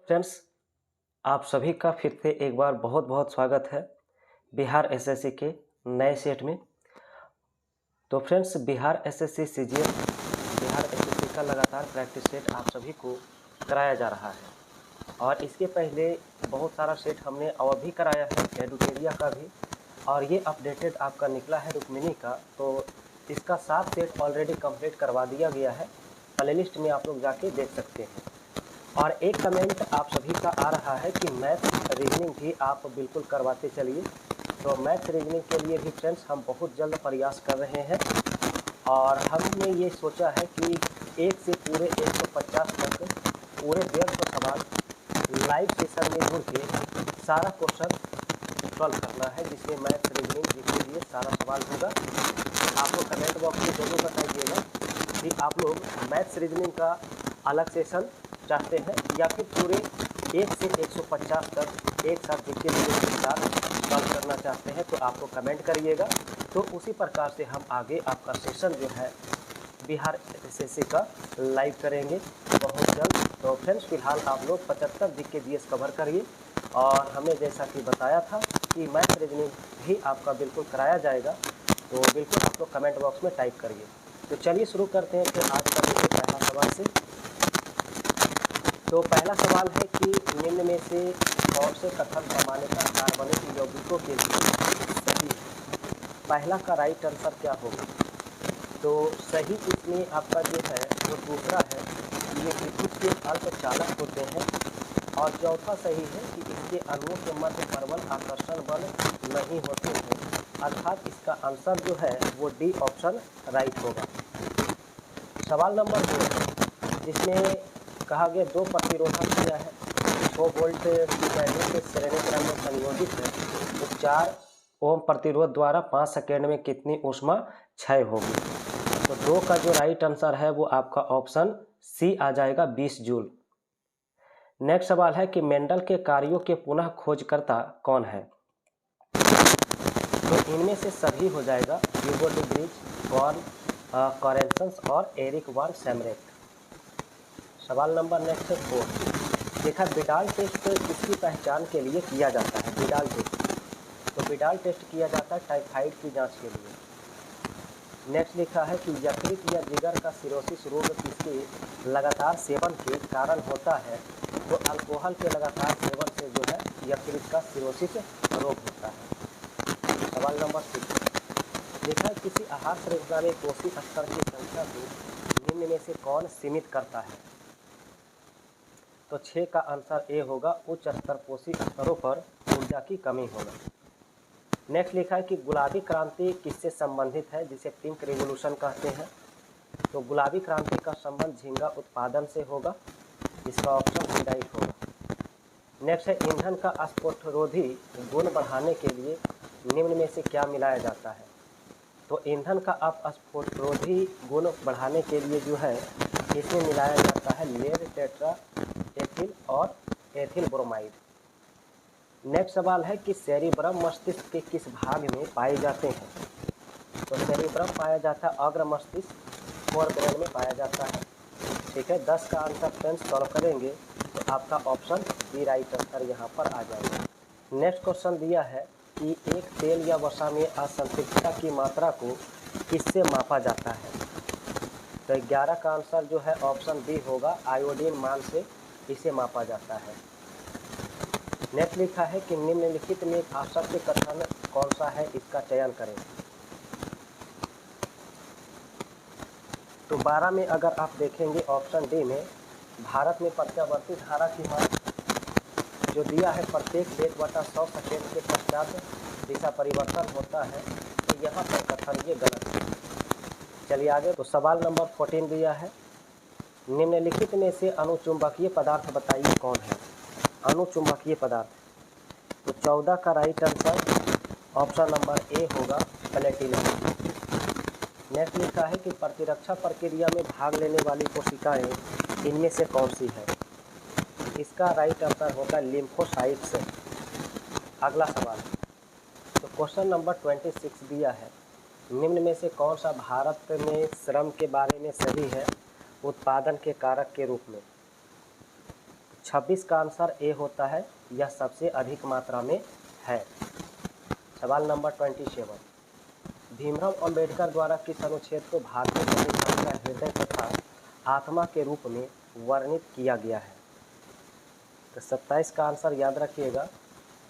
Friends, आप सभी का फिर से एक बार बहुत बहुत स्वागत है बिहार एसएससी के नए सेट में। तो friends, Bihar SSC CGL Bihar SSC का लगातार प्रैक्टिस सेट आप सभी को कराया जा रहा है और इसके पहले बहुत सारा सेट हमने और भी कराया है, एडुकेरिया का भी, और ये अपडेटेड आपका निकला है रुक्मिणी का। तो इसका 7 सेट ऑलरेडी कंप्लीट करवा दिया गया है, प्ले लिस्ट में आप लोग जाके देख सकते हैं। और एक कमेंट आप सभी का आ रहा है कि मैथ रीजनिंग भी आप बिल्कुल करवाते चलिए। तो मैथ रीजनिंग के लिए भी फ्रेंड्स हम बहुत जल्द प्रयास कर रहे हैं और हमने ये सोचा है कि 1 से पूरे 150 तक पूरे 150 सवाल लाइव सेशन में जुड़ के सारा क्वेश्चन सॉल्व करना है, जिसमें मैथ रीजनिंग के लिए सारा सवाल होगा। आप लोग कमेंट बॉक्स में जरूर बताइएगा कि आप लोग मैथ्स रीजनिंग का अलग सेशन चाहते हैं या फिर पूरे 1 से 150 तक एक साथ जिसके लिए के साथ सॉल्व करना चाहते हैं। तो आप लोग कमेंट करिएगा, तो उसी प्रकार से हम आगे आपका सेशन जो है बिहार एसएससी का लाइव करेंगे बहुत जल्द। तो फ्रेंड्स, फिलहाल आप लोग 75 जीके जीएस कवर करिए और हमने जैसा कि बताया था कि मैथ रीजनिंग भी आपका बिल्कुल कराया जाएगा, तो बिल्कुल आप लोग कमेंट बॉक्स में टाइप करिए। तो चलिए शुरू करते हैं फिर आज का देखिए पहला सवाल से। तो पहला सवाल है कि निम्न में से कौन से कथन पैमाने का कार्बनिक यौगिकों के लिए सही है। पहला का राइट आंसर क्या होगा? तो सही इसमें आपका जो है वो दूसरा है, ये विद्युत के अल्पचालक होते हैं। और चौथा सही है कि इसके अणुओं के मध्य प्रबल आकर्षण बल नहीं होते हैं, अर्थात इसका आंसर जो है वो डी ऑप्शन राइट होगा। सवाल नंबर 2 जिसमें कहा गया 2 प्रतिरोधक दिया है, 100 वोल्ट की वैल्यू के श्रेणी क्रम में संयोजित है, तो 4 ओम प्रतिरोध द्वारा 5 सेकेंड में कितनी ऊष्मा क्षय होगी। तो 2 का जो राइट आंसर है वो आपका ऑप्शन सी आ जाएगा, 20 जूल। नेक्स्ट सवाल है कि मेंडल के कार्यों के पुनः खोजकर्ता कौन है। तो इनमें से सभी हो जाएगा, ह्यूगो डी ब्रिज, वॉन कॉरेंसन्स और एरिक वान सैमरेक। सवाल नंबर नेक्स्ट 4 देखा, बिडाल टेस्ट किसकी पहचान के लिए किया जाता है। बिडाल टेस्ट, तो बिडाल टेस्ट किया जाता है टाइफाइड की जांच के लिए। नेक्स्ट लिखा है कि यकृत या जिगर का सिरोसिस रोग किसके लगातार सेवन के कारण होता है। तो अल्कोहल के लगातार सेवन से जो है यकृत का सिरोसिस रोग होता है। सवाल नंबर 6 देखा, किसी आहार श्रृंखला में कोशिक स्तर की संख्या को निम्न में से कौन सीमित करता है। तो 6 का आंसर ए होगा, उच्च स्तर कोशिक स्तरों पर ऊर्जा की कमी होगा। नेक्स्ट लिखा है कि गुलाबी क्रांति किससे संबंधित है, जिसे पिंक रिवॉल्यूशन कहते हैं। तो गुलाबी क्रांति का संबंध झींगा उत्पादन से होगा, इसका ऑप्शन डी राइट होगा। नेक्स्ट है, ईंधन का स्फोटरोधी गुण बढ़ाने के लिए निम्न में से क्या मिलाया जाता है। तो ईंधन का स्फोटरोधी गुण बढ़ाने के लिए जो है इसमें मिलाया जाता है लेड, टेट्रा एथिल और एथिल ब्रोमाइड। नेक्स्ट सवाल है कि सेरिब्रम मस्तिष्क के किस भाग में पाए जाते हैं। तो सेरिब्रम पाया जाता है अग्र मस्तिष्क, फोरब्रेन में पाया जाता है। ठीक है, 10 का आंसर फ्रेंड्स सॉल्व करेंगे तो आपका ऑप्शन बी राइट आंसर यहाँ पर आ जाएगा। नेक्स्ट क्वेश्चन दिया है कि एक तेल या वसा में असंतृप्तता की मात्रा को किससे मापा जाता है। तो 11 का आंसर जो है ऑप्शन बी होगा, आयोडीन मान से इसे मापा जाता है। नेक्स्ट लिखा है कि निम्नलिखित में अशक्त कथन कौन सा है, इसका चयन करें। तो 12 में अगर आप देखेंगे ऑप्शन डी में भारत में प्रत्यावर्ती धारा की मान जो दिया है प्रत्येक 1/100 सेकेंड के पश्चात दिशा परिवर्तन होता है, तो यहाँ पर कथन ये गलत है। चलिए आगे। तो सवाल नंबर 14 दिया है, निम्नलिखित में से अणुचुंबकीय पदार्थ बताइए कौन है। अणुचुंबकीय पदार्थ, तो 14 का right answer option number A होगा, प्लेटिनम। नेक्स्ट लिखा है कि प्रतिरक्षा प्रक्रिया में भाग लेने वाली कोशिकाएं इनमें से कौन सी है। इसका राइट आंसर होगा लिम्फोसाइट्स। अगला सवाल, तो क्वेश्चन नंबर 26 दिया है, निम्न में से कौन सा भारत में श्रम के बारे में सही है उत्पादन के कारक के रूप में। 26 का आंसर ए होता है, यह सबसे अधिक मात्रा में है। सवाल नंबर 27, भीमराव अंबेडकर द्वारा किस अनुच्छेद को भारतीय संविधान का हृदय तथा आत्मा के रूप में वर्णित किया गया है? तो 27 का आंसर याद रखिएगा,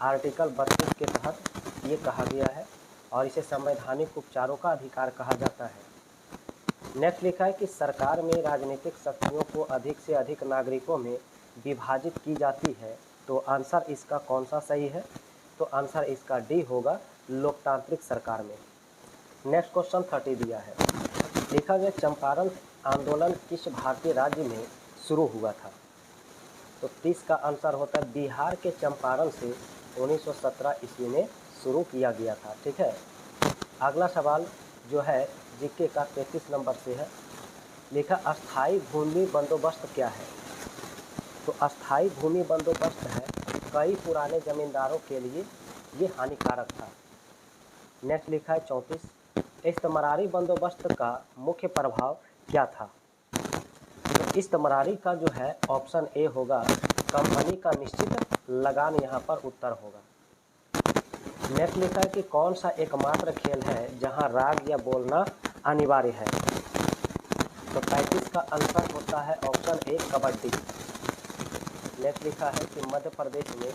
आर्टिकल 32 के तहत ये कहा गया है और इसे संवैधानिक उपचारों का अधिकार कहा जाता है। नेक्स्ट लिखा है कि सरकार में राजनीतिक शक्तियों को अधिक से अधिक नागरिकों में विभाजित की जाती है, तो आंसर इसका कौन सा सही है? तो आंसर इसका डी होगा, लोकतांत्रिक सरकार में। नेक्स्ट क्वेश्चन 30 दिया है, लिखा गया चंपारण आंदोलन किस भारतीय राज्य में शुरू हुआ था? तो 30 का आंसर होता है बिहार के चंपारण से 1917 ईस्वी में शुरू किया गया था। ठीक है, अगला सवाल जो है जीके का 33 नंबर से है, लिखा अस्थाई भूमि बंदोबस्त क्या है? तो अस्थाई भूमि बंदोबस्त है कई पुराने जमींदारों के लिए ये हानिकारक था। नेक्स्ट लिखा है 34, इस्तमरारी बंदोबस्त का मुख्य प्रभाव क्या था? तो इस्तमरारी का जो है ऑप्शन ए होगा, कंपनी का निश्चित लगान यहाँ पर उत्तर होगा। नेक्स्ट लिखा है कि कौन सा एकमात्र खेल है जहाँ राग या बोलना अनिवार्य है? तो 35 का आंसर होता है ऑप्शन ए, कबड्डी। नेक्स्ट लिखा है कि मध्य प्रदेश में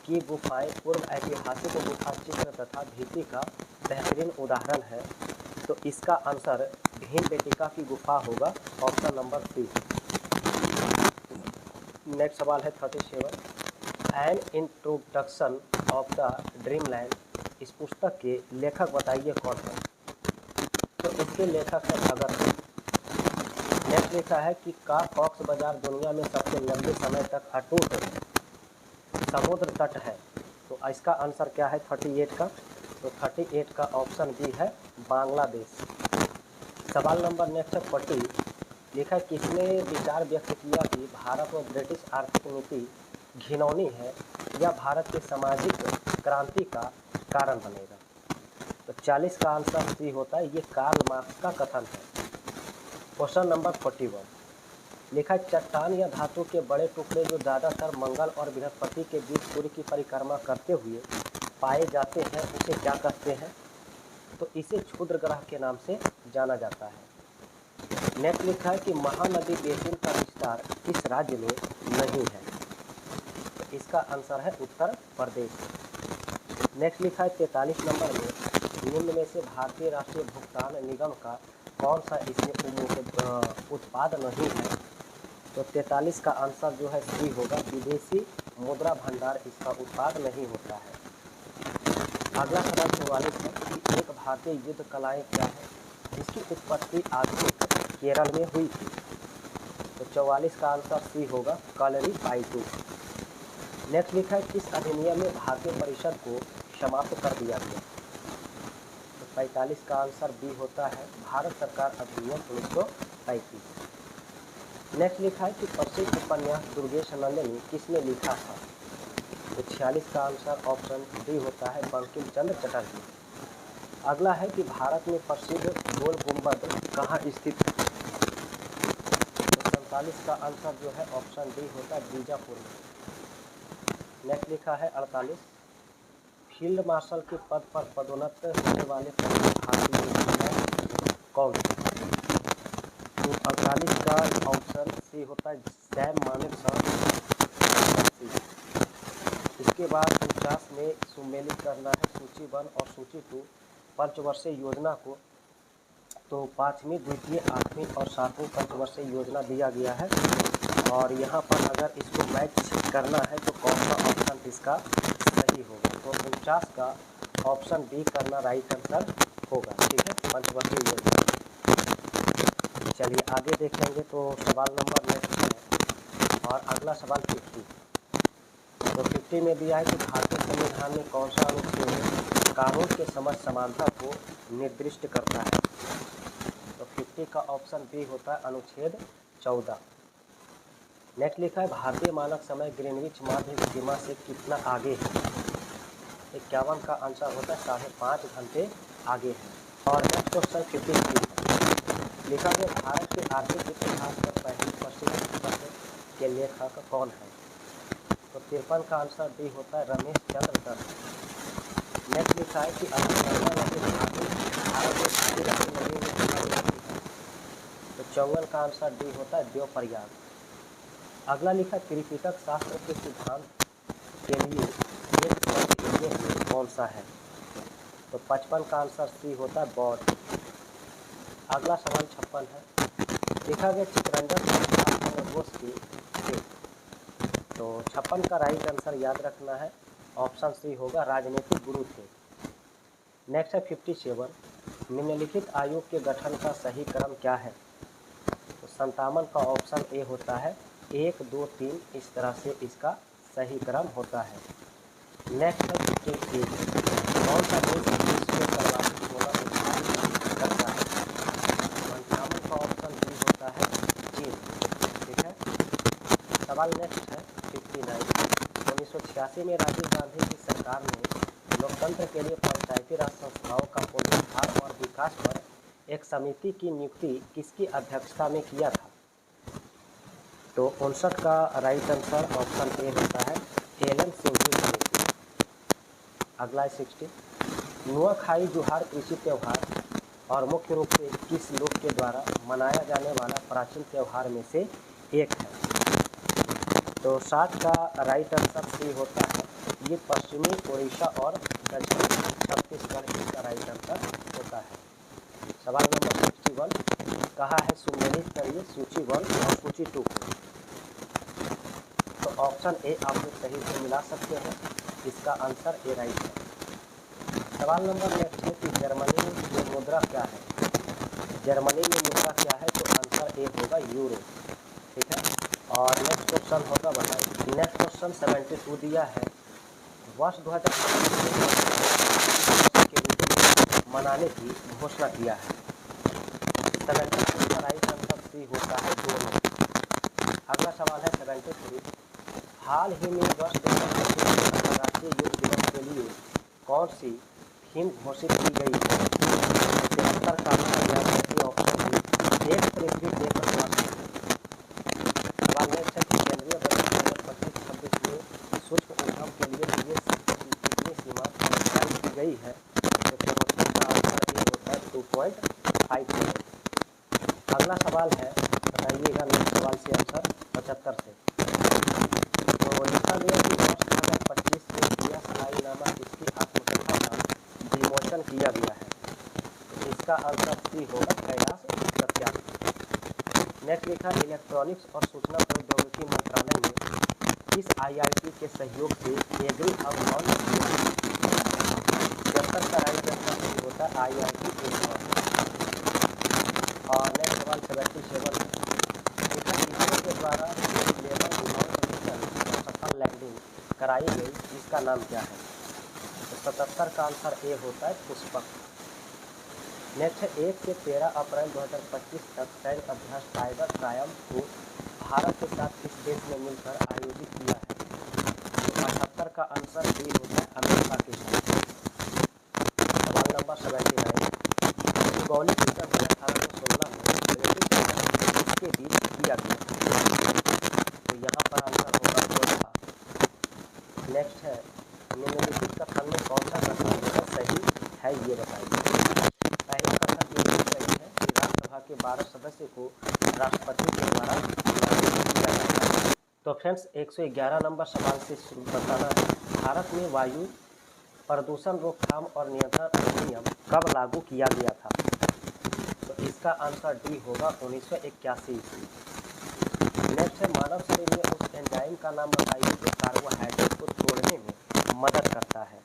की गुफाएं पूर्व ऐतिहासिक गुफा चित्र तथा भित्ति का बेहतरीन उदाहरण है, तो इसका आंसर भीमबेटका की गुफा होगा, ऑप्शन नंबर सी। नेक्स्ट सवाल है 37, an introduction of the dreamland, इस पुस्तक के लेखक बताइए कौन है? तो इसके लेखक है भगत सिंह। नेक्स्ट लिखा है कि का कॉक्स बाजार दुनिया में सबसे लंबे समय तक अटूट समुद्र तट है, तो इसका आंसर क्या है 38 का? तो 38 का ऑप्शन बी है, बांग्लादेश। सवाल नंबर नेक्स्ट 40, लिखा है किसने विचार व्यक्त किया कि भारत और ब्रिटिश आर्थिक नीति घिनौनी है या भारत की सामाजिक क्रांति का कारण बनेगा? तो 40 का आंसर सी होता है, ये कार्ल मार्क्स का कथन है। क्वेश्चन नंबर 41, लिखा है चट्टान या धातु के बड़े टुकड़े जो ज़्यादातर मंगल और बृहस्पति के बीच सूर्य की परिक्रमा करते हुए पाए जाते हैं उसे क्या कहते हैं? तो इसे क्षुद्र ग्रह के नाम से जाना जाता है। नेक्स्ट लिखा है कि महानदी बेसिन का विस्तार किस राज्य में नहीं है? तो इसका आंसर है उत्तर प्रदेश। नेक्स्ट लिखा है 43 नंबर में, निम्न में से भारतीय राष्ट्रीय भुगतान निगम का कौन सा इसमें उत्पाद नहीं है? तो 43 का आंसर जो है सी होगा, विदेशी मुद्रा भंडार इसका उत्पाद नहीं होता है। अगला सवाल 44 है कि एक भारतीय युद्ध कलाएँ क्या है जिसकी उत्पत्ति आधुनिक केरल में हुई थी? तो 44 का आंसर सी होगा, कलरी पाइटू। नेक्स्ट लिखा है किस अधिनियम में भारतीय परिषद को समाप्त कर दिया गया? तो 45 का आंसर बी होता है, भारत सरकार अधिनियम 1935। नेक्स्ट लिखा है कि प्रसिद्ध उपन्यास दुर्गेश नंदिनी किसने लिखा था? तो 46 का आंसर ऑप्शन डी होता है, बंकिम चंद्र चटर्जी। अगला है कि भारत में प्रसिद्ध गोल गुंबद कहाँ स्थित है? तो 47 का आंसर जो है ऑप्शन डी होता है, बीजापुर में। नेक्स्ट लिखा है 48, फील्ड मार्शल के पद पर पदोन्नत होने वाले पहले भारतीय कौन? तो 48 का ऑप्शन सी होता है, सैम मानेकशॉ। इसके बाद 49 में सुमेलित करना है सूची 1 और सूची 2 पंचवर्षीय योजना को, तो 5वीं, द्वितीय, 8वीं और 7वीं पंचवर्षीय योजना दिया गया है और यहाँ पर अगर इसको मैच करना है तो कौन सा ऑप्शन इसका सही होगा? तो 49 का ऑप्शन बी करना राइट आंसर होगा। ठीक है, पंचवर्षीय योजना। चलिए आगे देखेंगे, तो सवाल नंबर नेक्स्ट है और अगला सवाल 50। तो 50 में दिया है कि भारतीय संविधान में कौन सा अनुच्छेद कानून के समझ समानता को निर्दिष्ट करता है? तो 50 का ऑप्शन बी होता है, अनुच्छेद 14। नेक्स्ट लिखा है भारतीय मानक समय ग्रीनविच मध्य सीमा से कितना आगे है? 51 का आंसर होता है 5.5 घंटे आगे है। और नेक्स्ट क्वेश्चन 53 लिखा गया भारत के आर्थिक इतिहास पर पहली प्रसिद्ध पुस्तक के लेखक कौन है? 53 का आंसर डी होता है रमेश चंद्र दत्त। नेक्स्ट लिखा है कि अलकनंदा नदी भारत में खाड़ी नदी में पाई जाती है, तो 54 का आंसर डी होता है देवप्रयाग। अगला लिखा त्रिपिटक शास्त्र के सिद्धांत के लिए एक शब्द इनमें से कौन सा है, तो 55 का आंसर सी होता है बौद्ध। अगला सवाल 56 है, लिखा गया चित्तरंजन सुभाष चंद्र बोस के थे, तो 56 का राइट आंसर याद रखना है, ऑप्शन सी होगा राजनीतिक गुरु थे। नेक्स्ट है 57, निम्नलिखित आयोग के गठन का सही क्रम क्या है, तो 57 का ऑप्शन ए होता है 1 2 3, इस तरह से इसका सही क्रम होता है। नेक्स्ट है 58, कौन सा देश विश्व में सर्वाधिक सोलर उत्पादन करता है, 58 का ऑप्शन बी होता है चीन। ठीक है। सवाल नेक्स्ट है 59, 1986 में राजीव गांधी की सरकार ने लोकतंत्र के लिए पंचायती राज संस्थाओं का पुनरुद्धार और विकास पर एक समिति की नियुक्ति किसकी अध्यक्षता में किया था, तो 59 का राइट आंसर ऑप्शन ए होता है एलन सिंघवी समिति। अगला 60, नुआखाई जोहार कृषि त्यौहार और मुख्य रूप से किस लोग के द्वारा मनाया जाने वाला प्राचीन त्यौहार में से एक है, तो 60 का राइट आंसर सी होता है, ये पश्चिमी उड़ीसा और दक्षिण छत्तीसगढ़ इसका राइट आंसर होता है। सवाल नंबर 61, कहा है सुमेलित करिए सूची 1 और सूची 2 को, तो ऑप्शन ए आप लोग सही से मिला सकते हैं, इसका आंसर ए राइट है। सवाल नंबर नेक्स्ट है कि जर्मनी में मुद्रा क्या है, जर्मनी में मुद्रा क्या है, तो आंसर ए होगा यूरो। ठीक है। और नेक्स्ट क्वेश्चन होगा बताइए। नेक्स्ट क्वेश्चन 72 दिया है, वर्ष 2025 के रूप में मनाने की घोषणा किया है, 72 का राइट आंसर सी होता है 2। अगला सवाल है 73, हाल ही में वर्ष 2025 अंतर्राष्ट्रीय योग दिवस के लिए कौन सी थीम घोषित की गई है, 73 का आंसर ऑप्शन डी एक पृथ्वी एक स्वास्थ्य। सवाल नेक्स्ट है कि केंद्रीय बजट 2025-26 में सूक्ष्म उद्यम के लिए निवेश की कितनी सीमा निर्धारित की गई है, तो 74 का आंसर ए होता है 2.5। अगला सवाल है, बताइएगा नेक्स्ट सवाल से आंसर 75 से, तो लिखा गया कि वर्ष 2025 में दिया सलाईनामा किसकी आत्मकथा का विमोचन किया गया है, तो इसका आंसर सी होगा कैलाश सत्यार्थी। नेक्स्ट लिखा इलेक्ट्रॉनिक्स और सूचना प्रौद्योगिकी मंत्रालय ने किस IIT के सहयोग से एग्री हब लॉन्च किया है, 73 का राइट आंसर सी होता है IIT इंदौर। और नेक्स्ट सवाल 77 लिखा इसरो के द्वारा लेवल विमान मिशन सफल लैंडिंग कराई गई, इसका नाम क्या है, तो 77 का आंसर ए होता है पुष्पक। नेक्स्ट है 1 से 13 अप्रैल 2025 तक सैन्य अभ्यास टाइगर ट्रायम्फ को भारत के साथ किस देश ने मिलकर आयोजित किया है, तो 78 का आंसर डी होता है अमेरिका के साथ। सवाल नंबर 79, भौगोलिक सर्वे 1816 में इसके बीच किया गया, तो यहाँ पर आंसर होगा गोरखा। नेक्स्ट है निम्नलिखित कथन में कौन सा कथन सही है, ये बताइए। पहला कथन ये सही है कि राज्यसभा के 12 सदस्य को राष्ट्रपति के द्वारा निर्वाचित किया जाता है। तो फ्रेंड्स 111 नंबर सवाल से बताना है, भारत में वायु प्रदूषण रोकथाम और नियंत्रण अधिनियम कब लागू किया गया था, तो इसका आंसर डी होगा 1981 ईस्वी। नेक्स्ट है मानव शरीर में उस एंजाइम का नाम बताइए जो कार्बोहाइड्रेट को तोड़ने में मदद करता है,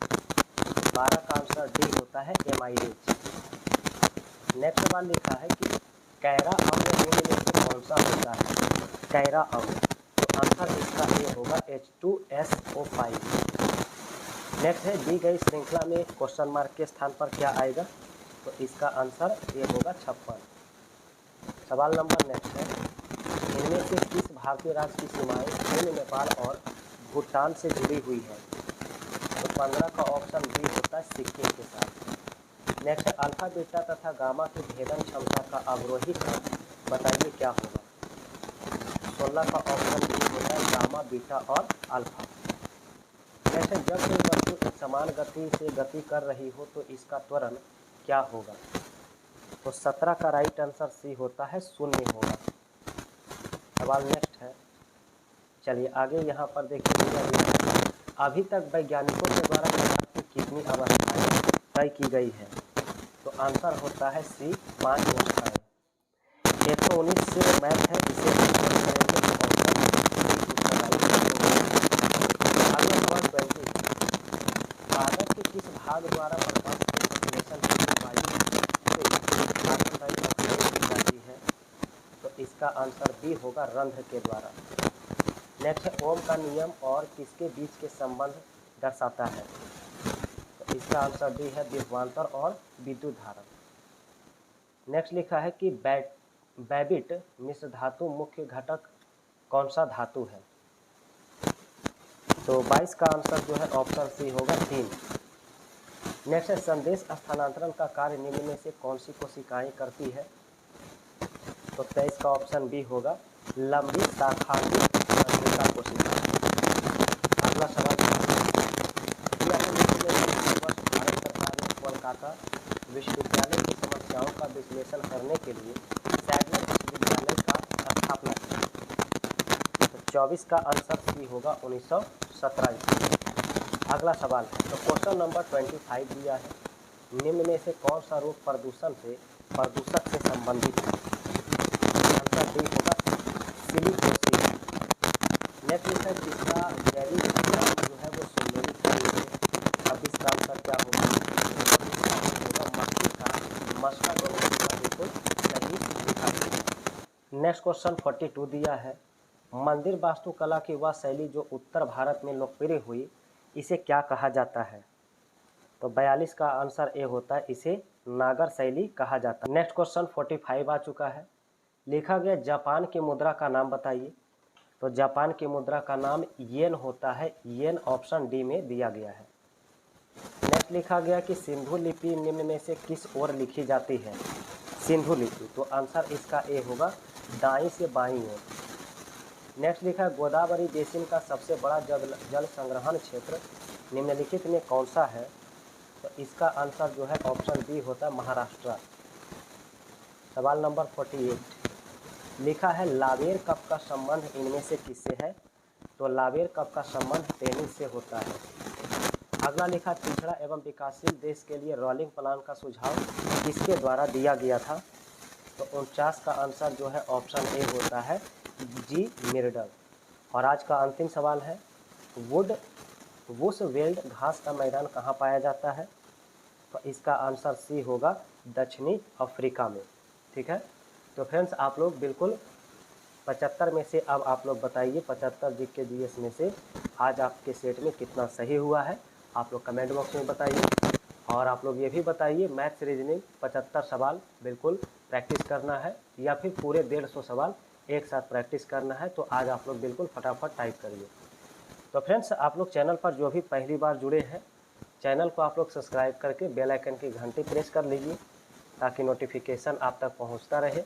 12 का आंसर डी होता है एमाइलेज। नेक्स्ट सवाल लिखा है कि कैरा अम्ल निम्न में से कौन सा होता है, कैरा अम्ल, तो आंसर इसका ए होगा H2SO5। नेक्स्ट है दी गई श्रृंखला में क्वेश्चन मार्क के स्थान पर क्या आएगा, तो इसका आंसर ए होगा 56। सवाल नंबर नेक्स्ट है, इनमें से किस भारतीय राज्य की सीमाएं चीन, नेपाल और भूटान से जुड़ी हुई है, तो 15 का ऑप्शन बी होता है सिक्किम के साथ। नेक्स्ट अल्फा बीटा तथा गामा की भेदन क्षमता का अवरोही क्रम बताइए क्या होगा, 16 का ऑप्शन बी होता है गामा बीटा और अल्फा। नेक्स्ट है, जब कोई वस्तु एक समान गति से गति कर रही हो तो इसका त्वरण क्या होगा? तो 17 का राइट आंसर सी होता है, शून्य होगा। सवाल नेक्स्ट है, चलिए आगे यहाँ पर देखिए, अभी तक वैज्ञानिकों के द्वारा पदार्थ की कितनी अवस्थाएं तय की गई है? तो आंसर होता है सी, 5 अवस्थाएं। 119 से मैथ है, इसे आगे सवाल 20, कागज के किस भाग द्वारा प्रकाश के संश्लेषण की वायु कार्बन डाइऑक्साइड की जाती है? तो इसका आंसर बी होगा, रंध्र के द्वारा। नेक्स्ट है, ओम का नियम और किसके बीच के संबंध दर्शाता है? तो इसका आंसर डी है, विभवांतर और विद्युत धारा। नेक्स्ट लिखा है कि बैबिट मिश्र धातु मुख्य घटक कौन सा धातु है? तो 22 का आंसर जो है ऑप्शन सी होगा, 3। नेक्स्ट है, संदेश स्थानांतरण का कार्य निम्न में से कौन सी कोशिकाएं करती है? तो 23 का ऑप्शन बी होगा, लंबी शाखांगी तंत्रिका कोशिका। अगला सवाल, भारत सरकार ने कोलकाता विश्वविद्यालय की समस्याओं का विश्लेषण करने के लिए सैडलर विश्वविद्यालय का स्थापना की। तो 24 का आंसर सी होगा, 1917। अगला सवाल है, तो क्वेश्चन नंबर 25 दिया है, निम्न में से कौन सा रूप प्रदूषक से संबंधित है? आंसर डी होगा, सिलिकोसिस। नेक्स्ट लिखा है, जिसका जैविक नाम जो है वो सुमेलित है। अब इसका आंसर क्या होगा? मस्का बिल्कुल सही लिखा है। नेक्स्ट क्वेश्चन 42 दिया है, मंदिर वास्तुकला की वह शैली जो उत्तर भारत में लोकप्रिय हुई, इसे क्या कहा जाता है? तो 42 का आंसर ए होता है, इसे नागर शैली कहा जाता है। नेक्स्ट क्वेश्चन 45 आ चुका है, लिखा गया जापान की मुद्रा का नाम बताइए। तो जापान की मुद्रा का नाम येन होता है, येन ऑप्शन डी में दिया गया है। नेक्स्ट लिखा गया कि सिंधु लिपि निम्न में से किस ओर लिखी जाती है? सिंधु लिपि, तो आंसर इसका ए होगा, दाईं से बाईं ओर। नेक्स्ट लिखा है, गोदावरी बेसिन का सबसे बड़ा जल संग्रहण क्षेत्र निम्नलिखित में कौन सा है? तो इसका आंसर जो है ऑप्शन बी होता है, महाराष्ट्र। सवाल नंबर 48, लिखा है, लावेर कप का संबंध इनमें से किससे है? तो लावेर कप का संबंध टेनिस से होता है। अगला लिखा, पिछड़ा एवं विकासशील देश के लिए रोलिंग प्लान का सुझाव किसके द्वारा दिया गया था? तो 49 का आंसर जो है ऑप्शन ए होता है, जी मिर्डल। और आज का अंतिम सवाल है, वुशवेल्ड घास का मैदान कहाँ पाया जाता है? तो इसका आंसर सी होगा, दक्षिणी अफ्रीका में। ठीक है, तो फ्रेंड्स आप लोग बिल्कुल 75 में से अब आप लोग बताइए 75 जीके जीएस में से आज आपके सेट में कितना सही हुआ है, आप लोग कमेंट बॉक्स में बताइए। और आप लोग ये भी बताइए, मैथ्स रीजनिंग 75 सवाल बिल्कुल प्रैक्टिस करना है या फिर पूरे 150 सवाल एक साथ प्रैक्टिस करना है? तो आज आप लोग बिल्कुल फटाफट टाइप करिए। तो फ्रेंड्स आप लोग चैनल पर जो भी पहली बार जुड़े हैं, चैनल को आप लोग सब्सक्राइब करके बेल आइकन की घंटी प्रेस कर लीजिए ताकि नोटिफिकेशन आप तक पहुंचता रहे।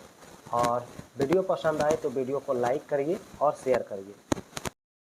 और वीडियो पसंद आए तो वीडियो को लाइक करिए और शेयर करिए।